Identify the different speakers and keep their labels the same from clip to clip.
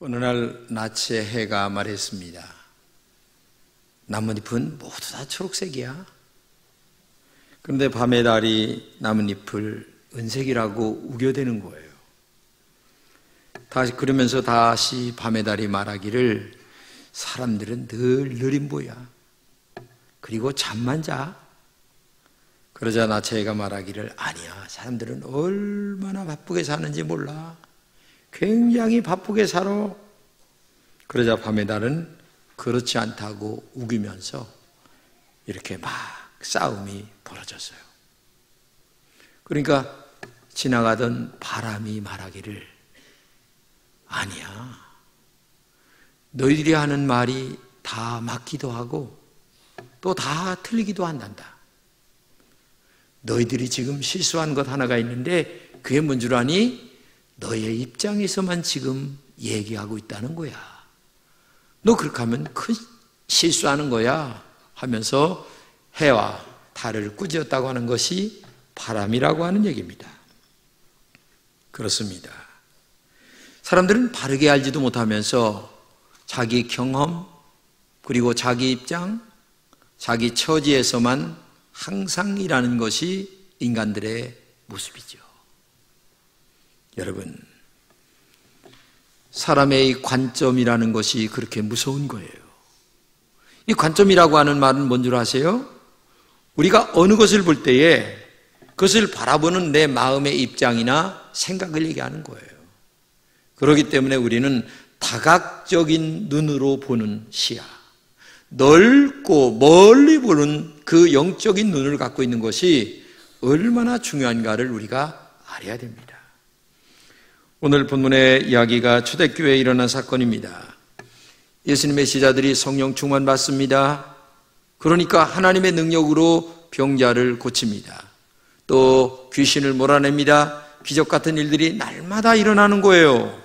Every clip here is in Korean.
Speaker 1: 어느 날 나치의 해가 말했습니다. 나뭇잎은 모두 다 초록색이야. 그런데 밤의 달이 나뭇잎을 은색이라고 우겨대는 거예요. 그러면서 다시 밤의 달이 말하기를 사람들은 늘 느림보야. 그리고 잠만 자. 그러자 나체가 말하기를 아니야. 사람들은 얼마나 바쁘게 사는지 몰라. 굉장히 바쁘게 살아. 그러자 밤의 달은 그렇지 않다고 우기면서 이렇게 막 싸움이 벌어졌어요. 그러니까 지나가던 바람이 말하기를 아니야. 너희들이 하는 말이 다 맞기도 하고 또 다 틀리기도 한단다. 너희들이 지금 실수한 것 하나가 있는데 그게 뭔 줄 아니? 너의 입장에서만 지금 얘기하고 있다는 거야. 너 그렇게 하면 큰 실수하는 거야 하면서 해와 달을 꾸짖었다고 하는 것이 바람이라고 하는 얘기입니다. 그렇습니다. 사람들은 바르게 알지도 못하면서 자기 경험 그리고 자기 입장, 자기 처지에서만 항상 일하는 것이 인간들의 모습이죠. 여러분, 사람의 관점이라는 것이 그렇게 무서운 거예요. 이 관점이라고 하는 말은 뭔 줄 아세요? 우리가 어느 것을 볼 때에 그것을 바라보는 내 마음의 입장이나 생각을 얘기하는 거예요. 그렇기 때문에 우리는 다각적인 눈으로 보는 시야, 넓고 멀리 보는 그 영적인 눈을 갖고 있는 것이 얼마나 중요한가를 우리가 알아야 됩니다. 오늘 본문의 이야기가 초대교회에 일어난 사건입니다. 예수님의 제자들이 성령 충만 받습니다. 그러니까 하나님의 능력으로 병자를 고칩니다. 또 귀신을 몰아냅니다. 기적 같은 일들이 날마다 일어나는 거예요.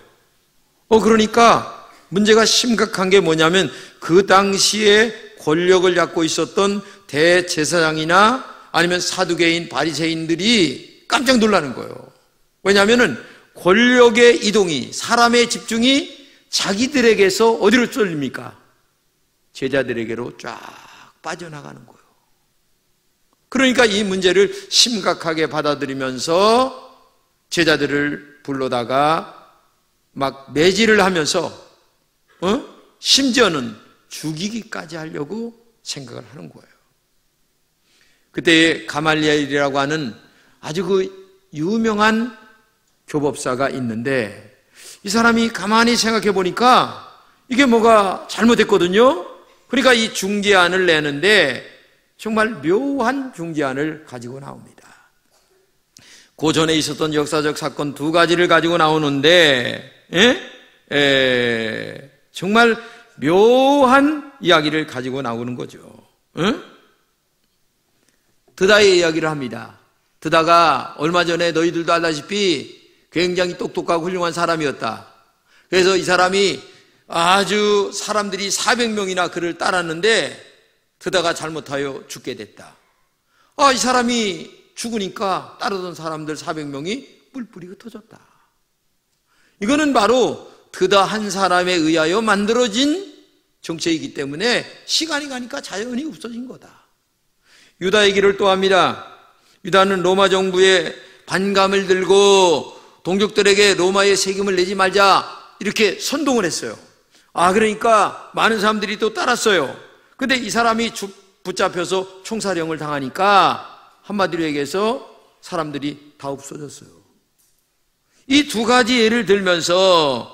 Speaker 1: 그러니까 문제가 심각한 게 뭐냐면 그 당시에 권력을 잡고 있었던 대제사장이나 아니면 사두개인, 바리새인들이 깜짝 놀라는 거예요. 왜냐하면 권력의 이동이, 사람의 집중이 자기들에게서 어디로 쏠립니까? 제자들에게로 쫙 빠져나가는 거예요. 그러니까 이 문제를 심각하게 받아들이면서 제자들을 불러다가 막 매질을 하면서 심지어는 죽이기까지 하려고 생각을 하는 거예요. 그때 가말리엘이라고 하는 아주 그 유명한 교법사가 있는데 이 사람이 가만히 생각해 보니까 이게 뭐가 잘못됐거든요. 그러니까 이 중재안을 내는데 정말 묘한 중재안을 가지고 나옵니다. 그 전에 있었던 역사적 사건 두 가지를 가지고 나오는데 정말 묘한 이야기를 가지고 나오는 거죠. 드다의 이야기를 합니다. 드다가 얼마 전에 너희들도 알다시피 굉장히 똑똑하고 훌륭한 사람이었다. 그래서 이 사람이 아주 사람들이 400명이나 그를 따랐는데 드다가 잘못하여 죽게 됐다. 이 사람이 죽으니까 따르던 사람들 400명이 뿔뿔이 흩어졌다. 이거는 바로 드다 한 사람에 의하여 만들어진 정책이기 때문에 시간이 가니까 자연히 없어진 거다. 유다 얘기를 또 합니다. 유다는 로마 정부의 반감을 들고 동족들에게 로마의 세금을 내지 말자 이렇게 선동을 했어요. 그러니까 많은 사람들이 또 따랐어요. 근데 이 사람이 붙잡혀서 총사령을 당하니까 한마디로 얘기해서 사람들이 다 없어졌어요. 이 두 가지 예를 들면서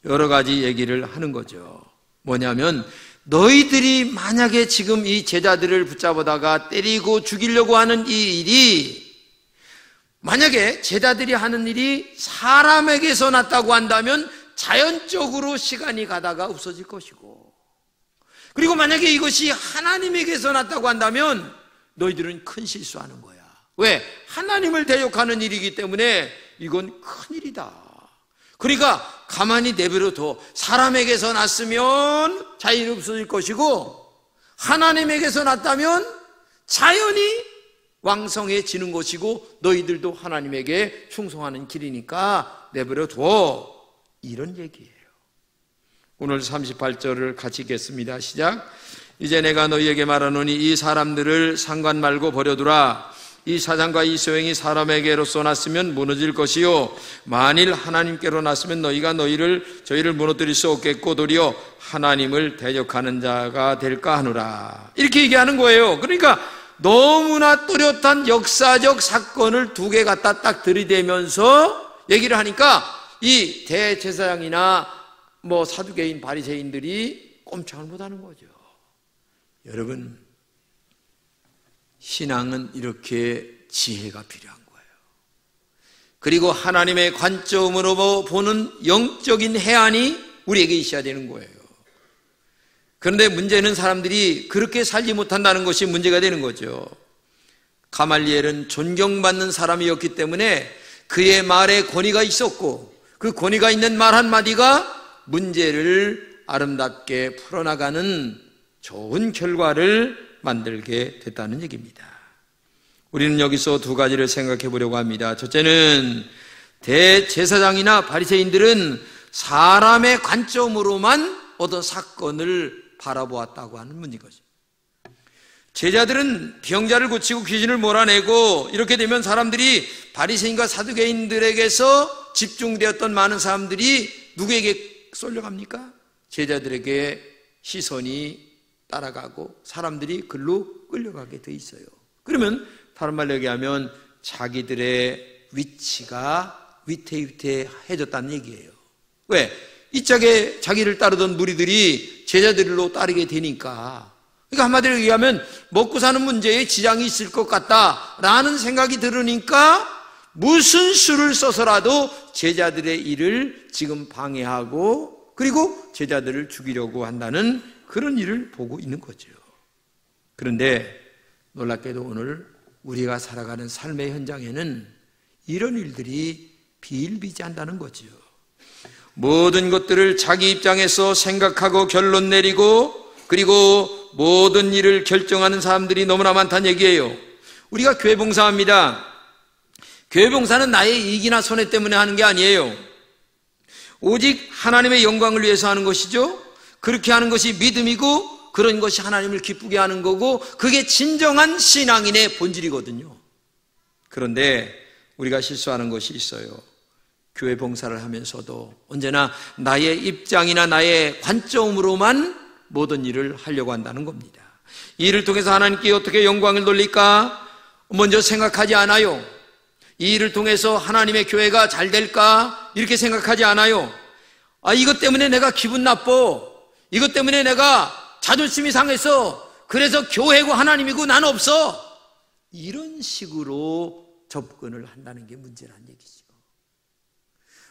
Speaker 1: 여러 가지 얘기를 하는 거죠. 뭐냐면 너희들이 만약에 지금 이 제자들을 붙잡아다가 때리고 죽이려고 하는 이 일이 만약에 제자들이 하는 일이 사람에게서 났다고 한다면 자연적으로 시간이 가다가 없어질 것이고, 그리고 만약에 이것이 하나님에게서 났다고 한다면 너희들은 큰 실수하는 거야. 왜? 하나님을 대적하는 일이기 때문에 이건 큰일이다. 그러니까 가만히 내버려둬. 사람에게서 났으면 자연이 없어질 것이고 하나님에게서 났다면 자연이 왕성해지는 것이고 너희들도 하나님에게 충성하는 길이니까 내버려둬. 이런 얘기예요. 오늘 38절을 같이 읽겠습니다. 시작. 이제 내가 너희에게 말하노니 이 사람들을 상관 말고 버려두라. 이 사장과 이 소행이 사람에게로서 났으면 무너질 것이요 만일 하나님께로 났으면 너희가 저희를 무너뜨릴 수 없겠고 도리어 하나님을 대적하는 자가 될까 하노라. 이렇게 얘기하는 거예요. 그러니까 너무나 뚜렷한 역사적 사건을 두 개 갖다 딱 들이대면서 얘기를 하니까 이 대제사장이나 사두개인 바리새인들이 꼼짝을 못하는 거죠. 여러분, 신앙은 이렇게 지혜가 필요한 거예요. 그리고 하나님의 관점으로 보는 영적인 해안이 우리에게 있어야 되는 거예요. 그런데 문제는 사람들이 그렇게 살지 못한다는 것이 문제가 되는 거죠. 가말리엘은 존경받는 사람이었기 때문에 그의 말에 권위가 있었고 그 권위가 있는 말 한마디가 문제를 아름답게 풀어나가는 좋은 결과를 만들게 됐다는 얘기입니다. 우리는 여기서 두 가지를 생각해 보려고 합니다. 첫째는 대제사장이나 바리새인들은 사람의 관점으로만 어떤 사건을 바라보았다고 하는 문제인 거죠. 제자들은 병자를 고치고 귀신을 몰아내고 이렇게 되면 사람들이 바리새인과 사두개인들에게서 집중되었던 많은 사람들이 누구에게 쏠려갑니까? 제자들에게 시선이 따라가고 사람들이 글로 끌려가게 돼 있어요. 그러면 다른 말로 얘기하면 자기들의 위치가 위태위태해졌다는 얘기예요. 왜? 이 짝에 자기를 따르던 무리들이 제자들로 따르게 되니까. 그러니까 한마디로 얘기하면 먹고 사는 문제에 지장이 있을 것 같다라는 생각이 들으니까 무슨 수를 써서라도 제자들의 일을 지금 방해하고 그리고 제자들을 죽이려고 한다는 그런 일을 보고 있는 거죠. 그런데 놀랍게도 오늘 우리가 살아가는 삶의 현장에는 이런 일들이 비일비재한다는 거죠. 모든 것들을 자기 입장에서 생각하고 결론 내리고 그리고 모든 일을 결정하는 사람들이 너무나 많다는 얘기예요. 우리가 교회 봉사합니다. 교회 봉사는 나의 이익이나 손해 때문에 하는 게 아니에요. 오직 하나님의 영광을 위해서 하는 것이죠. 그렇게 하는 것이 믿음이고 그런 것이 하나님을 기쁘게 하는 거고 그게 진정한 신앙인의 본질이거든요. 그런데 우리가 실수하는 것이 있어요. 교회 봉사를 하면서도 언제나 나의 입장이나 나의 관점으로만 모든 일을 하려고 한다는 겁니다. 이 일을 통해서 하나님께 어떻게 영광을 돌릴까 먼저 생각하지 않아요. 이 일을 통해서 하나님의 교회가 잘 될까 이렇게 생각하지 않아요. 이것 때문에 내가 기분 나빠. 이것 때문에 내가 자존심이 상해서 그래서 교회고 하나님이고 난 없어. 이런 식으로 접근을 한다는 게 문제라는 얘기죠.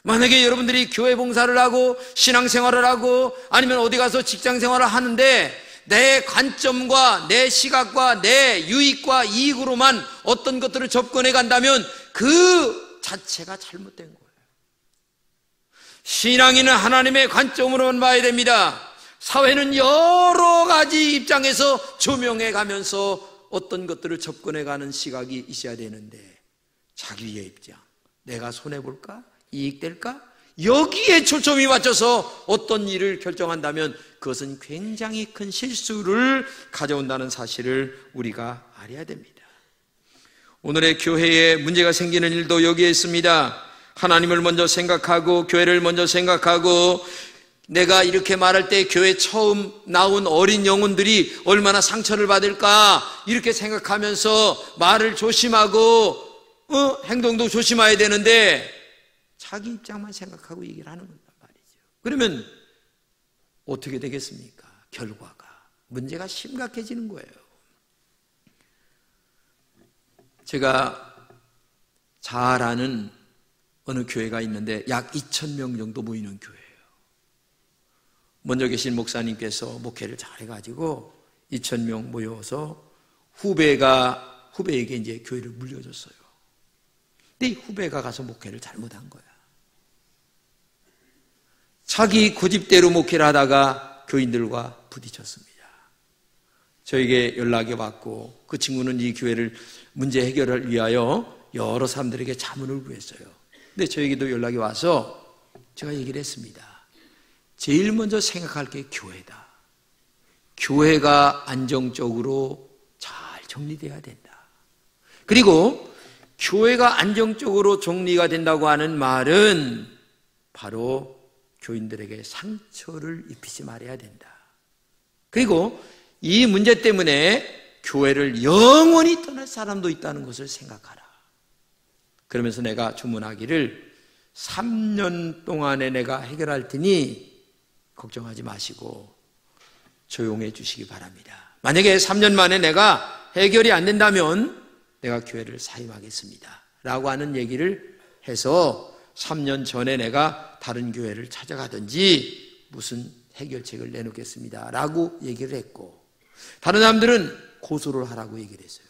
Speaker 1: 만약에 여러분들이 교회 봉사를 하고 신앙생활을 하고 아니면 어디 가서 직장생활을 하는데 내 관점과 내 시각과 내 유익과 이익으로만 어떤 것들을 접근해 간다면 그 자체가 잘못된 거예요. 신앙인은 하나님의 관점으로만 봐야 됩니다. 사회는 여러 가지 입장에서 조명해 가면서 어떤 것들을 접근해 가는 시각이 있어야 되는데 자기의 입장, 내가 손해볼까? 이익될까? 여기에 초점이 맞춰서 어떤 일을 결정한다면 그것은 굉장히 큰 실수를 가져온다는 사실을 우리가 알아야 됩니다. 오늘의 교회에 문제가 생기는 일도 여기에 있습니다. 하나님을 먼저 생각하고 교회를 먼저 생각하고 내가 이렇게 말할 때 교회 처음 나온 어린 영혼들이 얼마나 상처를 받을까 이렇게 생각하면서 말을 조심하고 행동도 조심해야 되는데 자기 입장만 생각하고 얘기를 하는 거란 말이죠. 그러면 어떻게 되겠습니까? 결과가 문제가 심각해지는 거예요. 제가 잘 아는 어느 교회가 있는데 약 2,000명 정도 모이는 교회예요. 먼저 계신 목사님께서 목회를 잘해가지고 2,000명 모여서 후배에게 이제 교회를 물려줬어요. 근데 이 후배가 가서 목회를 잘못한 거야. 자기 고집대로 목회를 하다가 교인들과 부딪혔습니다. 저에게 연락이 왔고 그 친구는 이 교회를 문제 해결을 위하여 여러 사람들에게 자문을 구했어요. 근데 저에게도 연락이 와서 제가 얘기를 했습니다. 제일 먼저 생각할 게 교회다. 교회가 안정적으로 잘 정리돼야 된다. 그리고 교회가 안정적으로 정리가 된다고 하는 말은 바로 교인들에게 상처를 입히지 말아야 된다. 그리고 이 문제 때문에 교회를 영원히 떠날 사람도 있다는 것을 생각하라. 그러면서 내가 주문하기를 3년 동안에 내가 해결할 테니 걱정하지 마시고 조용해 주시기 바랍니다. 만약에 3년 만에 내가 해결이 안 된다면 내가 교회를 사임하겠습니다 라고 하는 얘기를 해서 3년 전에 내가 다른 교회를 찾아가든지 무슨 해결책을 내놓겠습니다 라고 얘기를 했고, 다른 사람들은 고소를 하라고 얘기를 했어요.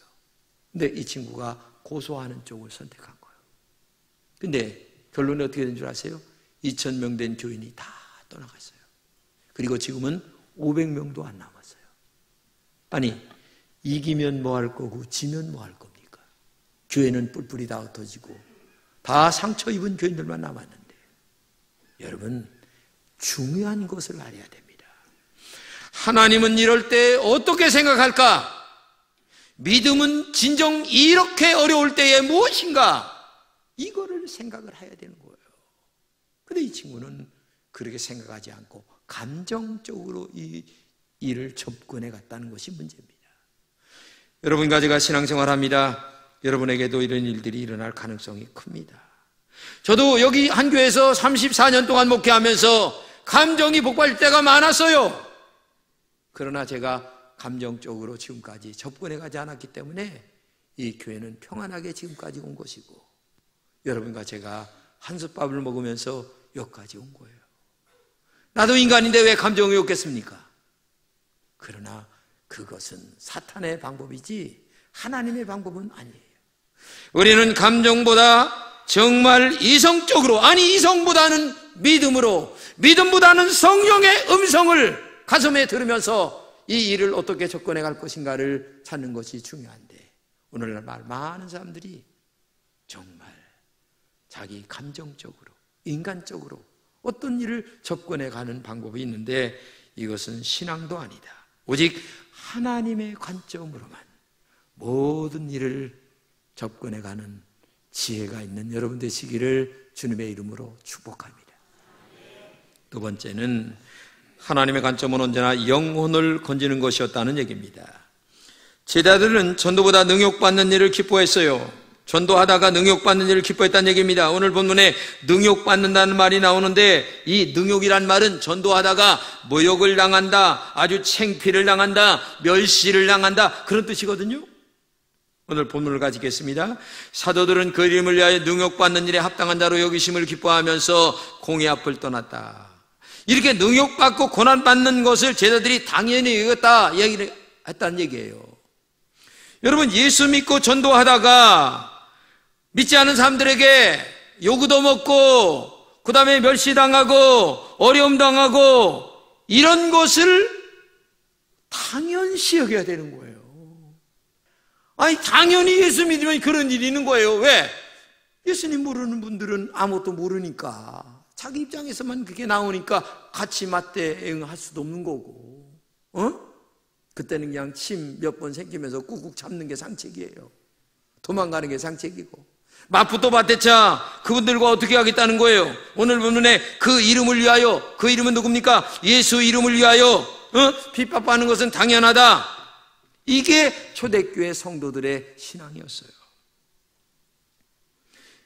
Speaker 1: 근데 이 친구가 고소하는 쪽을 선택한 거예요. 근데 결론이 어떻게 된 줄 아세요? 2,000명 된 교인이 다 떠나갔어요. 그리고 지금은 500명도 안 남았어요. 아니, 이기면 뭐 할 거고 지면 뭐 할 겁니까? 교회는 뿔뿔이 다 흩어지고 다 상처 입은 교인들만 남았는데, 여러분 중요한 것을 알아야 됩니다. 하나님은 이럴 때 어떻게 생각할까? 믿음은 진정 이렇게 어려울 때에 무엇인가? 이거를 생각을 해야 되는 거예요. 근데 이 친구는 그렇게 생각하지 않고 감정적으로 이 일을 접근해 갔다는 것이 문제입니다. 여러분과 제가 신앙생활합니다. 여러분에게도 이런 일들이 일어날 가능성이 큽니다. 저도 여기 한 교회에서 34년 동안 목회하면서 감정이 폭발할 때가 많았어요. 그러나 제가 감정적으로 지금까지 접근해 가지 않았기 때문에 이 교회는 평안하게 지금까지 온 것이고, 여러분과 제가 한솥밥을 먹으면서 여기까지 온 거예요. 나도 인간인데 왜 감정이 없겠습니까? 그러나 그것은 사탄의 방법이지 하나님의 방법은 아니에요. 우리는 감정보다 정말 이성적으로, 아니 이성보다는 믿음으로, 믿음보다는 성령의 음성을 가슴에 들으면서 이 일을 어떻게 접근해 갈 것인가를 찾는 것이 중요한데, 오늘날 많은 사람들이 정말 자기 감정적으로, 인간적으로 어떤 일을 접근해 가는 방법이 있는데, 이것은 신앙도 아니다. 오직 하나님의 관점으로만 모든 일을 접근해 가는 지혜가 있는 여러분 되시기를 주님의 이름으로 축복합니다. 두 번째는 하나님의 관점은 언제나 영혼을 건지는 것이었다는 얘기입니다. 제자들은 전도보다 능욕받는 일을 기뻐했어요. 전도하다가 능욕받는 일을 기뻐했다는 얘기입니다. 오늘 본문에 능욕받는다는 말이 나오는데, 이 능욕이란 말은 전도하다가 모욕을 당한다, 아주 창피를 당한다, 멸시를 당한다, 그런 뜻이거든요. 오늘 본문을 가지겠습니다. 사도들은 그 이름을 위하여 능욕받는 일에 합당한 자로 여기심을 기뻐하면서 공의 앞을 떠났다. 이렇게 능욕받고 고난받는 것을 제자들이 당연히 여겼다 얘기를 했다는 얘기예요. 여러분, 예수 믿고 전도하다가 믿지 않은 사람들에게 요구도 먹고 그 다음에 멸시당하고 어려움 당하고 이런 것을 당연시 여겨야 되는 거예요. 아니, 당연히 예수 믿으면 그런 일이 있는 거예요. 왜? 예수님 모르는 분들은 아무것도 모르니까, 자기 입장에서만 그게 나오니까 같이 맞대응할 수도 없는 거고, 그때는 그냥 침 몇 번 생기면서 꾹꾹 참는 게 상책이에요. 도망가는 게 상책이고, 마푸토 바테차 그분들과 어떻게 하겠다는 거예요? 오늘 본문에 그 이름을 위하여, 그 이름은 누굽니까? 예수 이름을 위하여 핍박받는 것은 당연하다. 이게 초대교회 성도들의 신앙이었어요.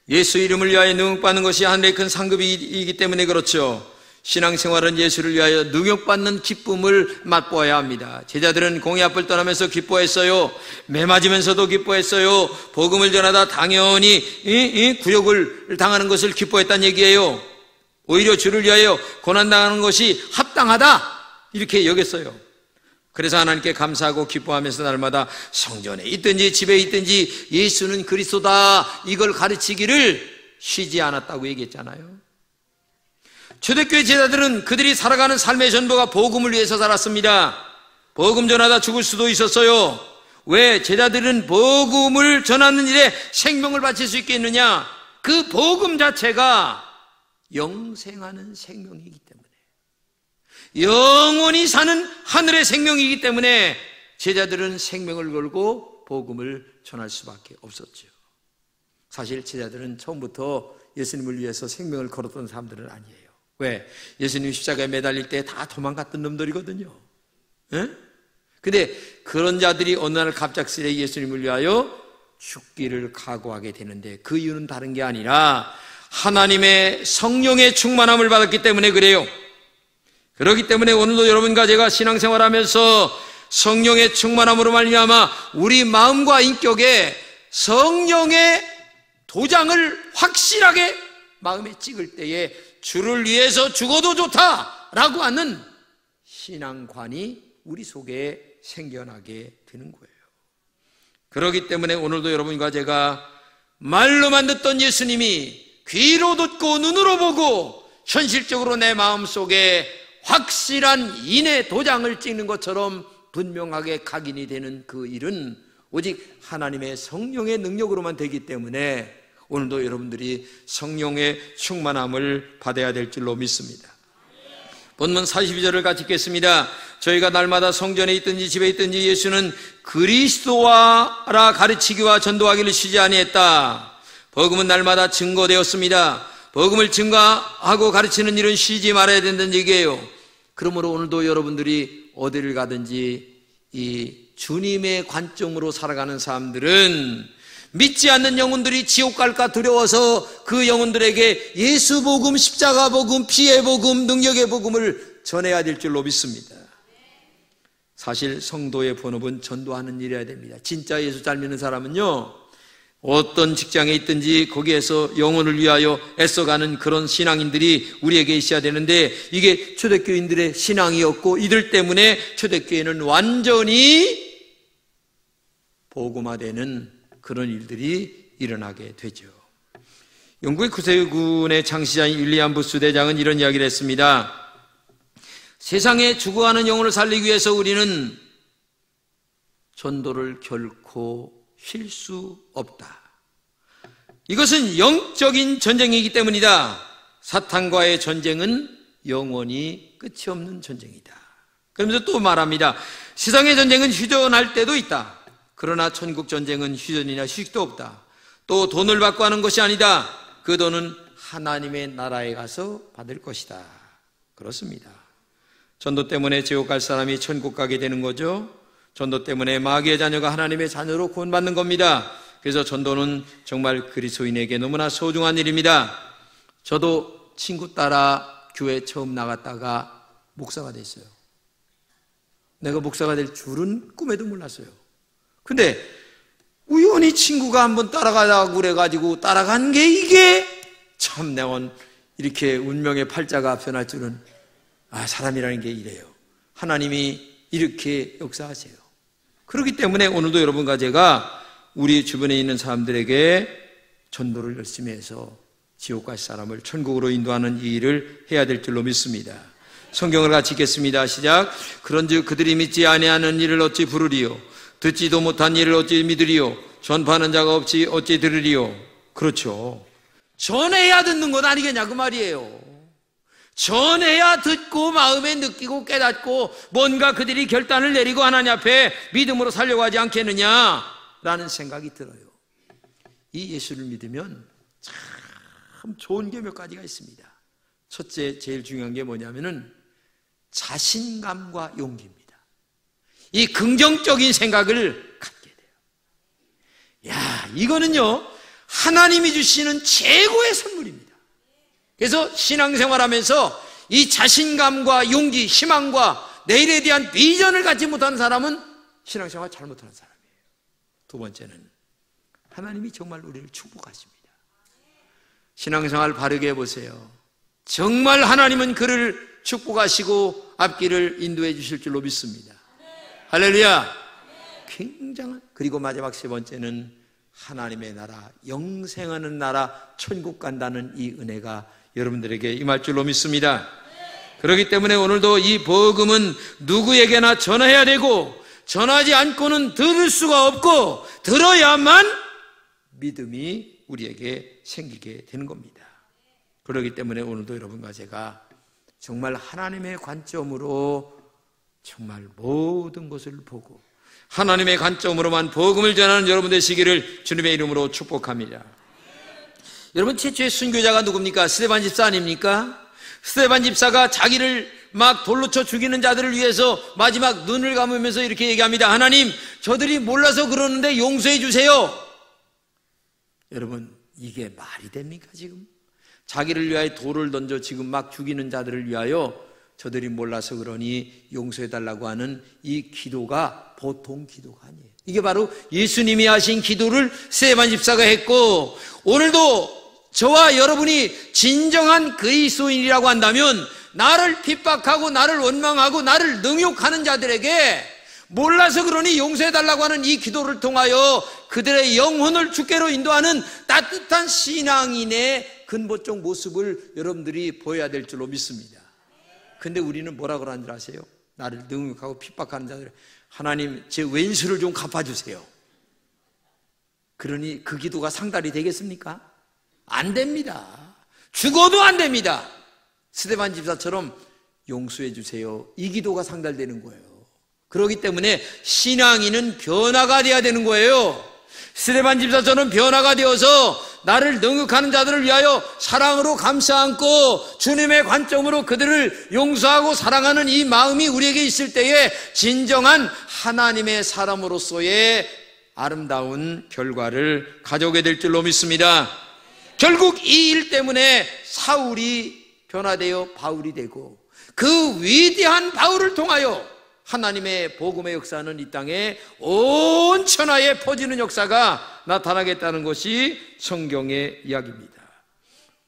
Speaker 1: 예수 이름을 위하여 능욕받는 것이 하늘의 큰 상급이기 때문에 그렇죠. 신앙생활은 예수를 위하여 능욕받는 기쁨을 맛보아야 합니다. 제자들은 공의 앞을 떠나면서 기뻐했어요. 매 맞으면서도 기뻐했어요. 복음을 전하다 당연히 구역을 당하는 것을 기뻐했다는 얘기예요. 오히려 주를 위하여 고난당하는 것이 합당하다 이렇게 여겼어요. 그래서 하나님께 감사하고 기뻐하면서 날마다 성전에 있든지 집에 있든지 예수는 그리스도다 이걸 가르치기를 쉬지 않았다고 얘기했잖아요. 초대교회 제자들은 그들이 살아가는 삶의 전부가 복음을 위해서 살았습니다. 복음 전하다 죽을 수도 있었어요. 왜? 제자들은 복음을 전하는 일에 생명을 바칠 수 있겠느냐? 그 복음 자체가 영생하는 생명이기 때문에, 영원히 사는 하늘의 생명이기 때문에 제자들은 생명을 걸고 복음을 전할 수밖에 없었죠. 사실 제자들은 처음부터 예수님을 위해서 생명을 걸었던 사람들은 아니에요. 왜? 예수님 십자가에 매달릴 때 다 도망갔던 놈들이거든요. 근데 그런 자들이 어느 날 갑작스레 예수님을 위하여 죽기를 각오하게 되는데, 그 이유는 다른 게 아니라 하나님의 성령의 충만함을 받았기 때문에 그래요. 그렇기 때문에 오늘도 여러분과 제가 신앙생활하면서 성령의 충만함으로 말미암아 우리 마음과 인격에 성령의 도장을 확실하게 마음에 찍을 때에 주를 위해서 죽어도 좋다라고 하는 신앙관이 우리 속에 생겨나게 되는 거예요. 그렇기 때문에 오늘도 여러분과 제가 말로만 듣던 예수님이 귀로 듣고 눈으로 보고 현실적으로 내 마음속에 확실한 인의 도장을 찍는 것처럼 분명하게 각인이 되는 그 일은 오직 하나님의 성령의 능력으로만 되기 때문에 오늘도 여러분들이 성령의 충만함을 받아야 될 줄로 믿습니다. 본문 42절을 같이 읽겠습니다. 저희가 날마다 성전에 있든지 집에 있든지 예수는 그리스도와라 가르치기와 전도하기를 쉬지 아니했다. 복음은 날마다 증거되었습니다. 복음을 증거하고 가르치는 일은 쉬지 말아야 된다는 얘기예요. 그러므로 오늘도 여러분들이 어디를 가든지 이 주님의 관점으로 살아가는 사람들은 믿지 않는 영혼들이 지옥 갈까 두려워서 그 영혼들에게 예수 복음, 십자가 복음, 피의 복음, 능력의 복음을 전해야 될 줄로 믿습니다. 사실 성도의 본업은 전도하는 일이어야 됩니다. 진짜 예수 잘 믿는 사람은요, 어떤 직장에 있든지 거기에서 영혼을 위하여 애써가는 그런 신앙인들이 우리에게 있어야 되는데, 이게 초대교인들의 신앙이었고 이들 때문에 초대교회는 완전히 복음화되는 그런 일들이 일어나게 되죠. 영국의 구세군의 창시자인 윌리엄 부스 대장은 이런 이야기를 했습니다. 세상에 죽어가는 영혼을 살리기 위해서 우리는 전도를 결코 쉴 수 없다. 이것은 영적인 전쟁이기 때문이다. 사탄과의 전쟁은 영원히 끝이 없는 전쟁이다. 그러면서 또 말합니다. 세상의 전쟁은 휴전할 때도 있다. 그러나 천국 전쟁은 휴전이나 휴식도 없다. 또 돈을 받고 하는 것이 아니다. 그 돈은 하나님의 나라에 가서 받을 것이다. 그렇습니다. 전도 때문에 지옥 갈 사람이 천국 가게 되는 거죠. 전도 때문에 마귀의 자녀가 하나님의 자녀로 구원받는 겁니다. 그래서 전도는 정말 그리스도인에게 너무나 소중한 일입니다. 저도 친구 따라 교회 처음 나갔다가 목사가 됐어요. 내가 목사가 될 줄은 꿈에도 몰랐어요. 근데 우연히 친구가 한번 따라가자고 그래가지고 따라간 게 이게 참 내가 이렇게 운명의 팔자가 변할 줄은, 사람이라는 게 이래요. 하나님이 이렇게 역사하세요. 그렇기 때문에 오늘도 여러분과 제가 우리 주변에 있는 사람들에게 전도를 열심히 해서 지옥 갈 사람을 천국으로 인도하는 이 일을 해야 될 줄로 믿습니다. 성경을 같이 읽겠습니다. 시작. 그런즉 그들이 믿지 아니하는 일을 어찌 부르리요? 듣지도 못한 일을 어찌 믿으리요? 전파하는 자가 없이 어찌 들으리요? 그렇죠. 전해야 듣는 것 아니겠냐 그 말이에요. 전해야 듣고 마음에 느끼고 깨닫고 뭔가 그들이 결단을 내리고 하나님 앞에 믿음으로 살려고 하지 않겠느냐라는 생각이 들어요. 이 예수를 믿으면 참 좋은 게 몇 가지가 있습니다. 첫째, 제일 중요한 게 뭐냐면은 자신감과 용기입니다. 이 긍정적인 생각을 갖게 돼요. 이거는요, 하나님이 주시는 최고의 선물입니다. 그래서 신앙생활하면서 이 자신감과 용기, 희망과 내일에 대한 비전을 갖지 못하는 사람은 신앙생활 잘 못하는 사람이에요. 두 번째는 하나님이 정말 우리를 축복하십니다. 신앙생활 바르게 해보세요. 정말 하나님은 그를 축복하시고 앞길을 인도해 주실 줄로 믿습니다. 할렐루야. 굉장한. 그리고 마지막 세 번째는 하나님의 나라, 영생하는 나라, 천국 간다는 이 은혜가 여러분들에게 임할 줄로 믿습니다. 그렇기 때문에 오늘도 이 복음은 누구에게나 전해야 되고, 전하지 않고는 들을 수가 없고, 들어야만 믿음이 우리에게 생기게 되는 겁니다. 그렇기 때문에 오늘도 여러분과 제가 정말 하나님의 관점으로 정말 모든 것을 보고 하나님의 관점으로만 복음을 전하는 여러분 되시기를 주님의 이름으로 축복합니다. 여러분, 최초의 순교자가 누굽니까? 스데반 집사 아닙니까? 스데반 집사가 자기를 막 돌로 쳐 죽이는 자들을 위해서 마지막 눈을 감으면서 이렇게 얘기합니다. 하나님, 저들이 몰라서 그러는데 용서해 주세요. 여러분, 이게 말이 됩니까 지금? 자기를 위하여 돌을 던져 지금 막 죽이는 자들을 위하여 저들이 몰라서 그러니 용서해 달라고 하는 이 기도가 보통 기도가 아니에요. 이게 바로 예수님이 하신 기도를 스데반 집사가 했고, 오늘도 저와 여러분이 진정한 그리스도인이라고 한다면 나를 핍박하고 나를 원망하고 나를 능욕하는 자들에게 몰라서 그러니 용서해 달라고 하는 이 기도를 통하여 그들의 영혼을 주께로 인도하는 따뜻한 신앙인의 근본적 모습을 여러분들이 보여야 될 줄로 믿습니다. 근데 우리는 뭐라고 하는 줄 아세요? 나를 능욕하고 핍박하는 자들, 하나님 제 왼수를 좀 갚아주세요. 그러니 그 기도가 상달이 되겠습니까? 안 됩니다. 죽어도 안 됩니다. 스데반 집사처럼 용서해 주세요, 이 기도가 상달되는 거예요. 그렇기 때문에 신앙인은 변화가 돼야 되는 거예요. 스데반 집사처럼 변화가 되어서 나를 능욕하는 자들을 위하여 사랑으로 감싸 안고 주님의 관점으로 그들을 용서하고 사랑하는 이 마음이 우리에게 있을 때에 진정한 하나님의 사람으로서의 아름다운 결과를 가져오게 될 줄로 믿습니다. 결국 이 일 때문에 사울이 변화되어 바울이 되고, 그 위대한 바울을 통하여 하나님의 복음의 역사는 이 땅에 온 천하에 퍼지는 역사가 나타나겠다는 것이 성경의 이야기입니다.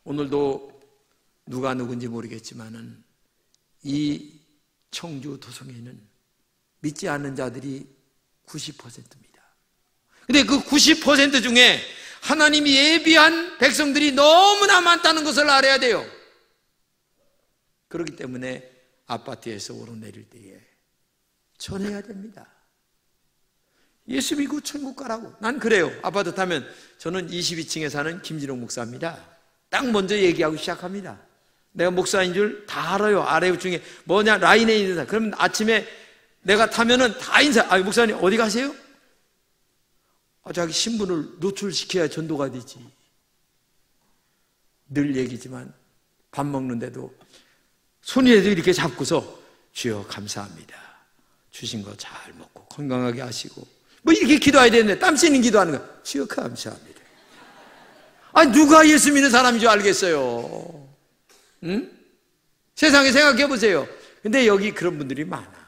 Speaker 1: 오늘도 누가 누군지 모르겠지만은 이 청주 도성에는 믿지 않는 자들이 90%입니다. 근데 그 90% 중에 하나님이 예비한 백성들이 너무나 많다는 것을 알아야 돼요. 그렇기 때문에 아파트에서 오르내릴 때에 전해야 됩니다. 예수 믿고 천국 가라고. 난 그래요. 아파트 타면 저는 22층에 사는 김진홍 목사입니다. 딱 먼저 얘기하고 시작합니다. 내가 목사인 줄 다 알아요. 아래 중에 뭐냐, 라인에 있는 사람. 그러면 아침에 내가 타면은 다 인사. 아, 목사님 어디 가세요? 자기 신분을 노출시켜야 전도가 되지. 늘 얘기지만 밥 먹는데도 손이라도 이렇게 잡고서 주여 감사합니다, 주신 거 잘 먹고 건강하게 하시고, 뭐 이렇게 기도해야 되는데 땀 씻는 기도하는 거야. 주여 감사합니다. 아니 누가 예수 믿는 사람인 줄 알겠어요? 응? 세상에 생각해 보세요. 근데 여기 그런 분들이 많아.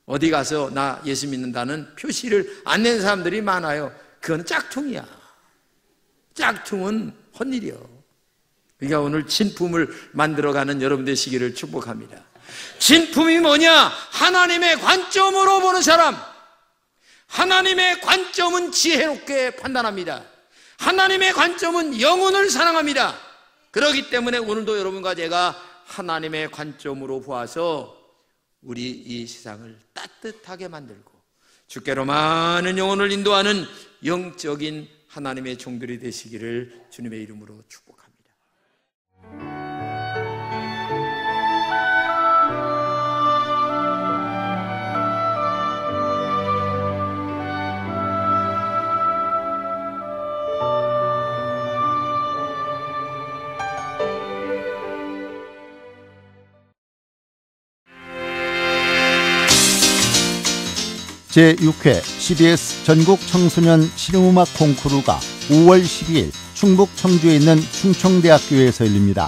Speaker 1: 어디 가서 나 예수 믿는다는 표시를 안 낸 사람들이 많아요. 그건 짝퉁이야. 짝퉁은 헛일이요. 그러니까 오늘 진품을 만들어가는 여러분 되시기를 축복합니다. 진품이 뭐냐? 하나님의 관점으로 보는 사람. 하나님의 관점은 지혜롭게 판단합니다. 하나님의 관점은 영혼을 사랑합니다. 그렇기 때문에 오늘도 여러분과 제가 하나님의 관점으로 보아서 우리 이 세상을 따뜻하게 만들고 주께로 많은 영혼을 인도하는 영적인 하나님의 종들이 되시기를 주님의 이름으로 축복합니다.
Speaker 2: 제6회 CBS 전국 청소년 실용음악 콩쿠르가 5월 12일 충북 청주에 있는 충청대학교에서 열립니다.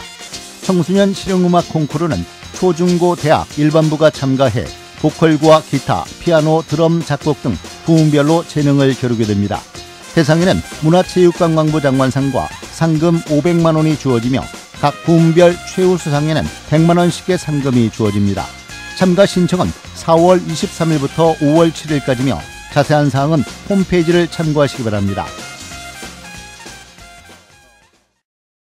Speaker 2: 청소년 실용음악 콩쿠르는 초중고 대학 일반부가 참가해 보컬과 기타, 피아노, 드럼, 작곡 등 부문별로 재능을 겨루게 됩니다. 대상에는 문화체육관광부 장관상과 상금 500만 원이 주어지며 각 부문별 최우수상에는 100만 원씩의 상금이 주어집니다. 참가 신청은 4월 23일부터 5월 7일까지며 자세한 사항은 홈페이지를 참고하시기 바랍니다.